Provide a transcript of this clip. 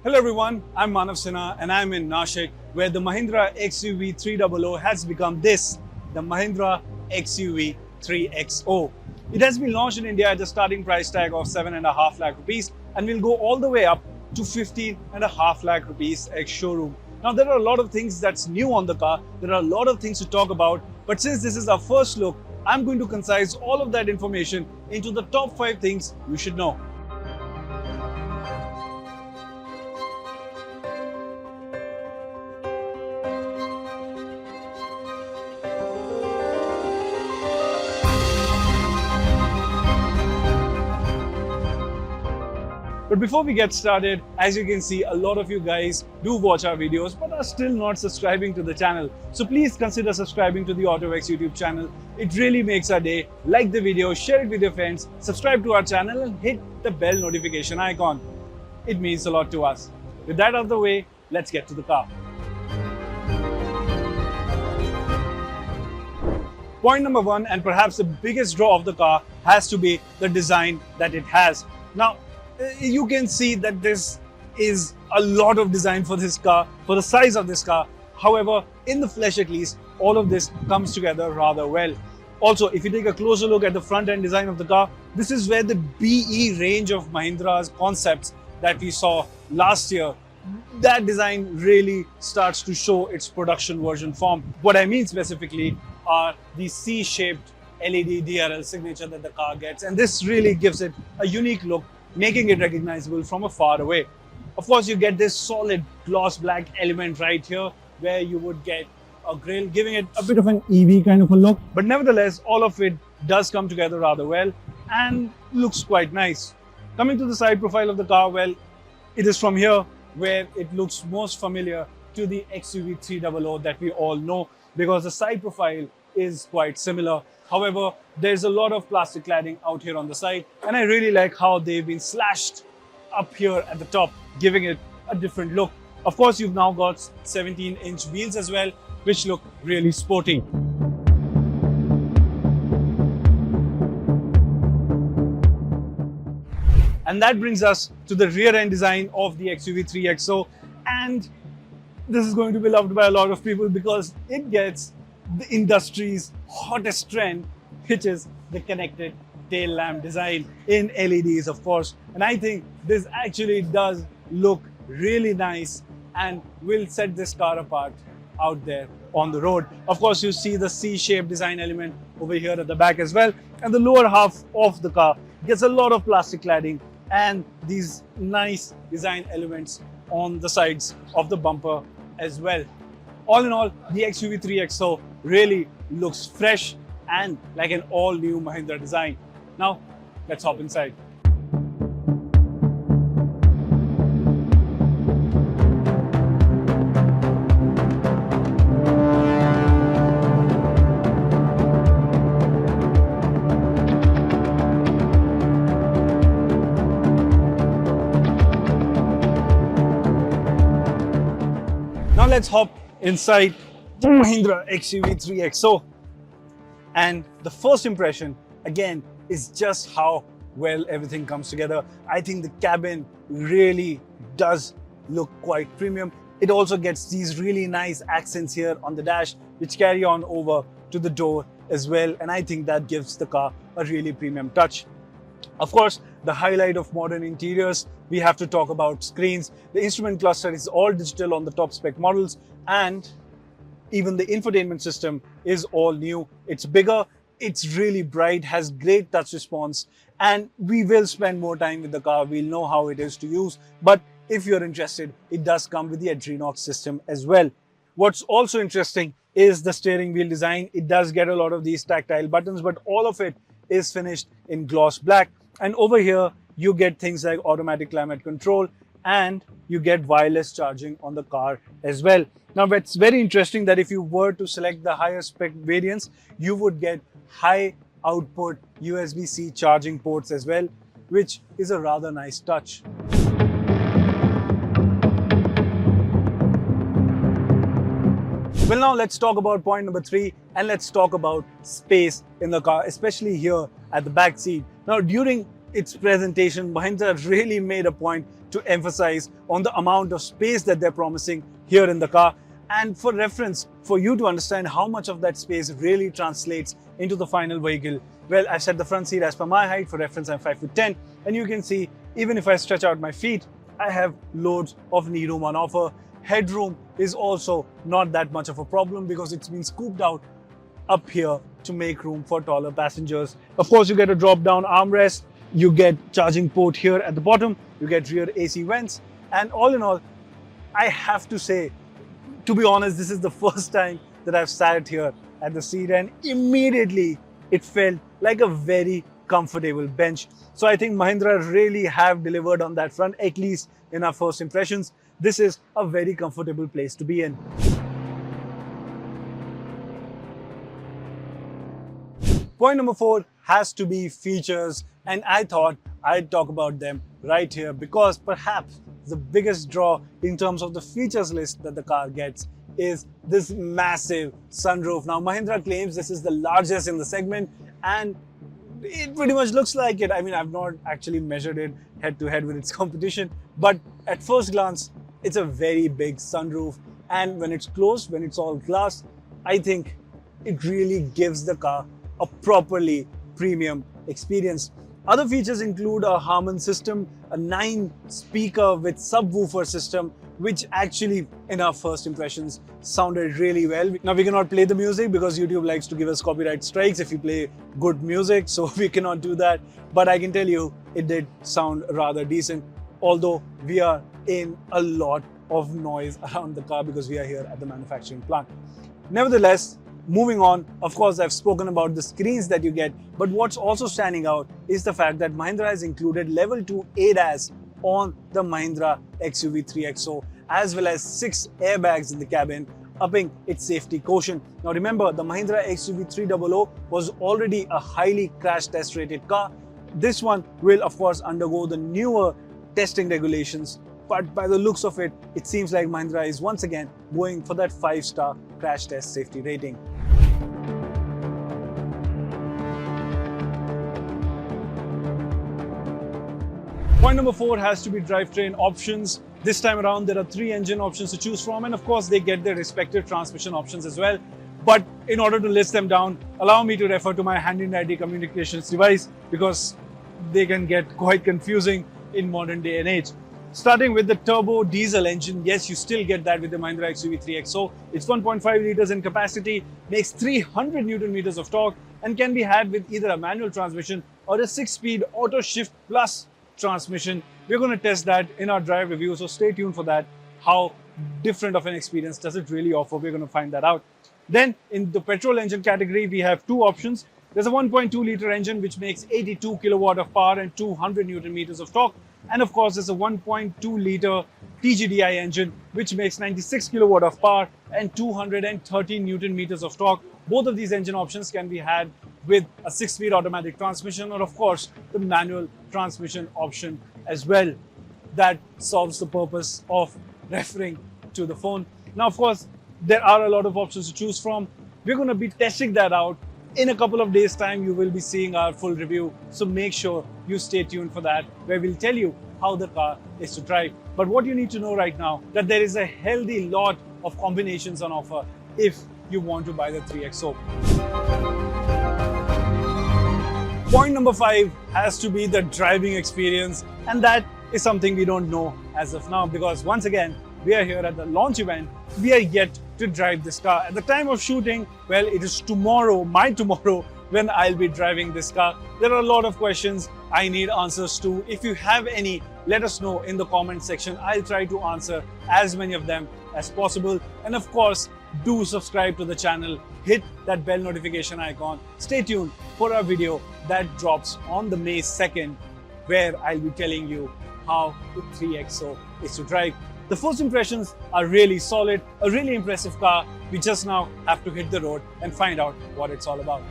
Hello everyone, I'm Manav Sinha and I'm in Nashik where the Mahindra XUV 300 has become this, the Mahindra XUV 3XO. It has been launched in India at a starting price tag of 7.5 lakh rupees and will go all the way up to 15.5 lakh rupees ex-showroom. Now there are a lot of things that's new on the car, there are a lot of things to talk about, but since this is our first look, I'm going to concise all of that information into the top 5 things you should know. But before we get started, as you can see, a lot of you guys do watch our videos but are still not subscribing to the channel. So please consider subscribing to the autoX YouTube channel. It really makes our day. Like the video, share it with your friends, subscribe to our channel and hit the bell notification icon. It means a lot to us. With that out of the way, let's get to the car. Point number 1, and perhaps the biggest draw of the car, has to be the design that it has. Now, you can see that this is a lot of design for this car, for the size of this car. However, in the flesh at least, all of this comes together rather well. Also, if you take a closer look at the front end design of the car, this is where the BE range of Mahindra's concepts that we saw last year, that design really starts to show its production version form. What I mean specifically are the C-shaped LED DRL signature that the car gets, and this really gives it a unique look, making it recognizable from afar away. Of course, you get this solid gloss black element right here where you would get a grille, giving it a bit of an EV kind of a look. But nevertheless, all of it does come together rather well and looks quite nice. Coming to the side profile of the car, well, it is from here where it looks most familiar to the XUV 300 that we all know, because the side profile is quite similar. However, there's a lot of plastic cladding out here on the side, and I really like how they've been slashed up here at the top, giving it a different look. Of course, you've now got 17-inch wheels as well, which look really sporty. And that brings us to the rear end design of the XUV 3XO, and this is going to be loved by a lot of people because it gets the industry's hottest trend, which is the connected tail lamp design in LEDs, of course. And I think this actually does look really nice and will set this car apart out there on the road. Of course, you see the C-shaped design element over here at the back as well. And the lower half of the car gets a lot of plastic cladding and these nice design elements on the sides of the bumper as well. All in all, the XUV 3XO really looks fresh and like an all-new Mahindra design. Now, let's hop inside. Now let's hop inside the Mahindra XUV 3XO, and the first impression again is just how well everything comes together. I think the cabin really does look quite premium. It also gets these really nice accents here on the dash which carry on over to the door as well, and I think that gives the car a really premium touch. Of course, the highlight of modern interiors, we have to talk about screens. The instrument cluster is all digital on the top spec models, and even the infotainment system is all new. It's bigger, it's really bright, has great touch response, and we will spend more time with the car. We'll know how it is to use. But if you're interested, it does come with the Adrenox system as well. What's also interesting is the steering wheel design. It does get a lot of these tactile buttons, but all of it is finished in gloss black. And over here, you get things like automatic climate control and you get wireless charging on the car as well. Now, it's very interesting that if you were to select the higher spec variants, you would get high output USB-C charging ports as well, which is a rather nice touch. Well, now let's talk about point number 3 and let's talk about space in the car, especially here at the back seat. Now, during its presentation, Mahindra really made a point to emphasize on the amount of space that they're promising here in the car. And for reference, for you to understand how much of that space really translates into the final vehicle, well, I've set the front seat as per my height. For reference, I'm 5'10", and you can see even if I stretch out my feet, I have loads of knee room on offer. Headroom is also not that much of a problem because it's been scooped out up here to make room for taller passengers. Of course, you get a drop-down armrest, you get charging port here at the bottom, you get rear AC vents, and all in all, I have to say, to be honest, this is the first time that I've sat here at the seat, and immediately it felt like a very comfortable bench. So I think Mahindra really have delivered on that front, at least in our first impressions. This is a very comfortable place to be in. Point number 4 has to be features, and I thought I'd talk about them right here because perhaps the biggest draw in terms of the features list that the car gets is this massive sunroof. Now, Mahindra claims this is the largest in the segment, and it pretty much looks like it. I mean, I've not actually measured it head to head with its competition, but at first glance, it's a very big sunroof. And when it's closed, when it's all glass, I think it really gives the car a properly premium experience. Other features include a Harman system, a 9-speaker with subwoofer system, which actually, in our first impressions, sounded really well. Now, we cannot play the music because YouTube likes to give us copyright strikes if you play good music, so we cannot do that. But I can tell you, it did sound rather decent, although we are in a lot of noise around the car because we are here at the manufacturing plant. Nevertheless, moving on, of course, I've spoken about the screens that you get, but what's also standing out is the fact that Mahindra has included level 2 ADAS on the Mahindra XUV 3XO, as well as 6 airbags in the cabin, upping its safety quotient. Now remember, the Mahindra XUV 300 was already a highly crash test rated car. This one will, of course, undergo the newer testing regulations, but by the looks of it, it seems like Mahindra is once again going for that 5-star crash test safety rating. Point number 4 has to be drivetrain options. This time around, there are 3 engine options to choose from, and of course, they get their respective transmission options as well. But in order to list them down, allow me to refer to my handy-dandy communications device because they can get quite confusing in modern day and age. Starting with the turbo diesel engine, yes, you still get that with the Mahindra XUV 3XO. It's 1.5 liters in capacity, makes 300 Newton meters of torque, and can be had with either a manual transmission or a 6-speed auto shift plus transmission. We're going to test that in our drive review, so stay tuned for that. How different of an experience does it really offer? We're going to find that out. Then in the petrol engine category, we have 2 options. There's a 1.2 liter engine which makes 82 kilowatt of power and 200 Newton meters of torque. And of course, there's a 1.2 liter TGDI engine which makes 96 kilowatt of power and 230 Newton meters of torque. Both of these engine options can be had with a 6-speed automatic transmission or of course the manual transmission option as well. That solves the purpose of referring to the phone. Now, of course, there are a lot of options to choose from. We're going to be testing that out. In a couple of days' time, you will be seeing our full review. So make sure you stay tuned for that, where we'll tell you how the car is to drive. But what you need to know right now, that there is a healthy lot of combinations on offer if you want to buy the 3XO. Point number 5 has to be the driving experience, and that is something we don't know as of now because once again, we are here at the launch event. We are yet to drive this car. At the time of shooting, well, it is tomorrow, my tomorrow, when I'll be driving this car. There are a lot of questions I need answers to. If you have any, let us know in the comment section. I'll try to answer as many of them as possible. And of course, do subscribe to the channel, hit that bell notification icon. Stay tuned for our video that drops on the May 2nd, where I'll be telling you how the 3XO is to drive. The first impressions are really solid, a really impressive car. We just now have to hit the road and find out what it's all about.